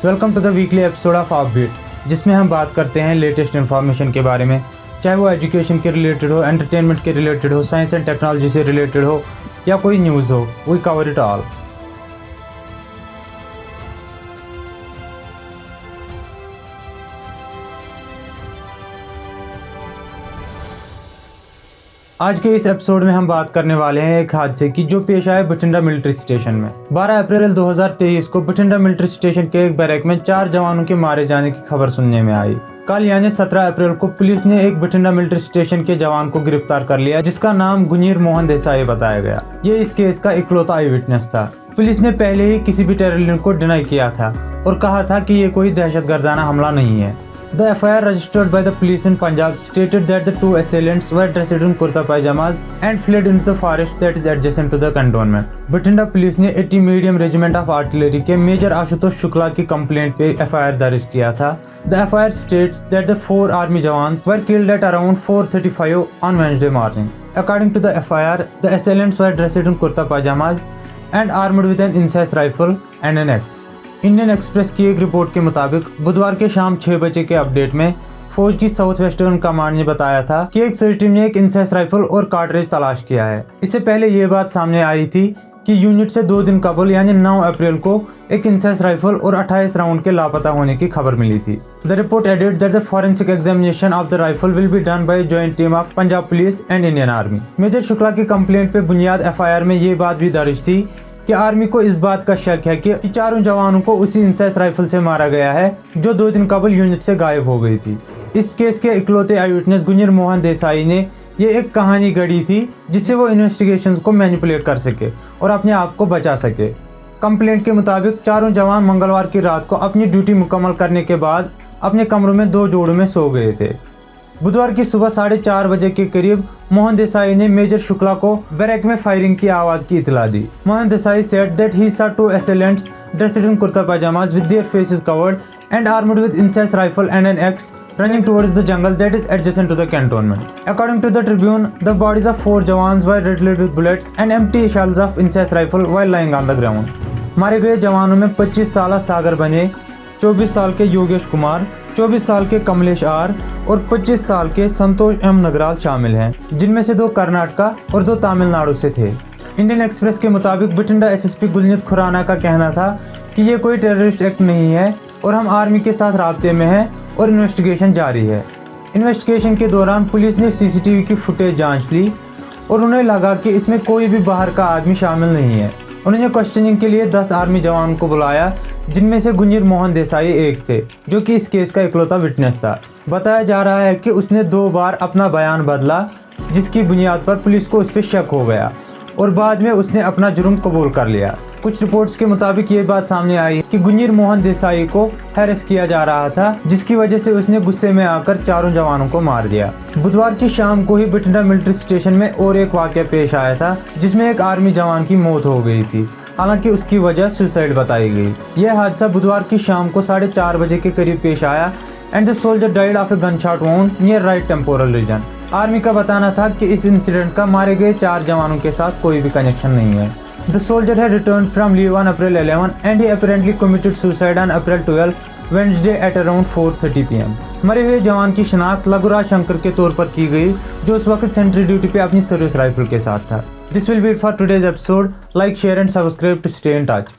Welcome to the weekly episode of Upbeat, जिसमें हम बात करते हैं लेटेस्ट इन्फॉर्मेशन के बारे में, चाहे वो एजुकेशन के रिलेटेड हो, एंटरटेनमेंट के रिलेटेड हो, साइंस एंड टेक्नोलॉजी से रिलेटेड हो या कोई न्यूज़ हो। We cover it all. आज के इस एपिसोड में हम बात करने वाले हैं एक हादसे की जो पेश आया बठिंडा मिलिट्री स्टेशन में। 12 अप्रैल 2023 को बठिंडा मिलिट्री स्टेशन के एक बैरक में 4 जवानों के मारे जाने की खबर सुनने में आई। कल यानी 17 अप्रैल को पुलिस ने एक बठिंडा मिलिट्री स्टेशन के जवान को गिरफ्तार कर लिया, जिसका नाम गुनीर मोहन देसाई बताया गया। ये इस केस का इकलौता आई विटनेस था। पुलिस ने पहले ही किसी भी टेररिस्ट को डिनाई किया था और कहा था कि ये कोई दहशतगर्दाना हमला नहीं है। The FIR registered by the police in Punjab stated that the two assailants were dressed in kurta pajamas and fled into the forest that is adjacent to the cantonment. Bathinda police ने 80 मीडियम रेजिमेंट ऑफ आर्टिलरी के major Ashutosh Shukla की complaint पे FIR दर्ज किया था। The FIR states that the 4 army jawans were killed at around 4:35 on Wednesday morning. According to the FIR, the assailants were dressed in kurta pajamas and armed with an incise rifle and an axe. Indian express की एक report के मुताबिक बुधवार के शाम 6 बजे के update में फौज की साउथ वेस्टर्न कमांड ने बताया था कि एक सर्च टीम ने एक इंसेस राइफल और कार्ट्रिज तलाश किया है। इससे पहले ये बात सामने आई थी कि यूनिट से 2 दिन कबल यानी 9 अप्रैल को एक इंसेस राइफल और 28 राउंड के लापता होने की खबर मिली थी। The report added that the forensic examination of the rifle will be done by joint team of Punjab police and Indian army. Major Shukla की कंप्लेंट पे बुनियाद FIR में ये बात भी दर्ज थी कि आर्मी को इस बात का शक है कि चारों जवानों को उसी इंसेस राइफल से मारा गया है जो 2 दिन कबल यूनिट से गायब हो गई थी। इस केस के इकलौते आई विटनेस गुनीर मोहन देसाई ने ये एक कहानी गढ़ी थी जिससे वो इन्वेस्टिगेशंस को मैनिपुलेट कर सके और अपने आप को बचा सके। कंप्लेंट के मुताबिक चारों जवान मंगलवार की रात को अपनी ड्यूटी मुकम्मल करने के बाद अपने कमरों में 2 जोड़ों में सो गए थे। बुधवार की सुबह 4:30 बजे के करीब मोहन देसाई ने मेजर शुक्ला को बैरक में फायरिंग की आवाज की इतला दी। Mohan Desai said that he saw 2 assailants dressed in kurta pajamas with their faces covered and armed with incise rifle and an axe running towards the jungle that is adjacent to the cantonment. According to the Tribune, the bodies of 4 jawans were riddled with bullets and empty shells of incise rifle while lying on the ground. मारे गए जवानों में 25 साल सागर बने, 24 साल के योगेश कुमार, 24 साल के कमलेश आर और 25 साल के संतोष M नगराल शामिल हैं, जिनमें से 2 कर्नाटका और 2 तमिलनाडु से थे। इंडियन एक्सप्रेस के मुताबिक बठिंडा SSP गुलनीत खुराना का कहना था कि ये कोई टेररिस्ट एक्ट नहीं है और हम आर्मी के साथ राब्ते में हैं और इन्वेस्टिगेशन जारी है। इन्वेस्टिगेशन के दौरान पुलिस ने CCTV की फुटेज जांच ली और उन्हें लगा कि इसमें कोई भी बाहर का आदमी शामिल नहीं है। उन्होंने क्वेश्चनिंग के लिए 10 आर्मी जवानों को बुलाया, जिनमें से गुनीर मोहन देसाई एक थे, जो कि इस केस का इकलौता विटनेस था। बताया जा रहा है कि उसने 2 बार अपना बयान बदला, जिसकी बुनियाद पर पुलिस को उस पर शक हो गया और बाद में उसने अपना जुर्म कबूल कर लिया। कुछ रिपोर्ट्स के मुताबिक ये बात सामने आई कि गुनीर मोहन देसाई को हैरेस किया जा रहा था, जिसकी वजह से उसने गुस्से में आकर चारों जवानों को मार दिया। बुधवार की शाम को ही बठिंडा मिलिट्री स्टेशन में और एक वाकया पेश आया था, जिसमें एक आर्मी जवान की मौत हो गई थी। हालांकि उसकी वजह सुसाइड बताई गई। यह हादसा बुधवार की शाम को 4:30 बजे के करीब पेश आया and the soldier died of a gunshot wound near right temporal region. Army का बताना था कि इस इंसिडेंट का मारे गए 4 जवानों के साथ कोई भी कनेक्शन नहीं है। The soldier had returned from leave on April 11 and he apparently committed suicide on April 12, Wednesday at around 4:30 PM. मरे हुए जवान की शनाख्त लघुराज शंकर के तौर पर की गई, जो उस वक्त सेंट्री ड्यूटी पे अपनी सर्विस राइफल के साथ था। This will be it for today's episode. Like, share and subscribe to stay in touch.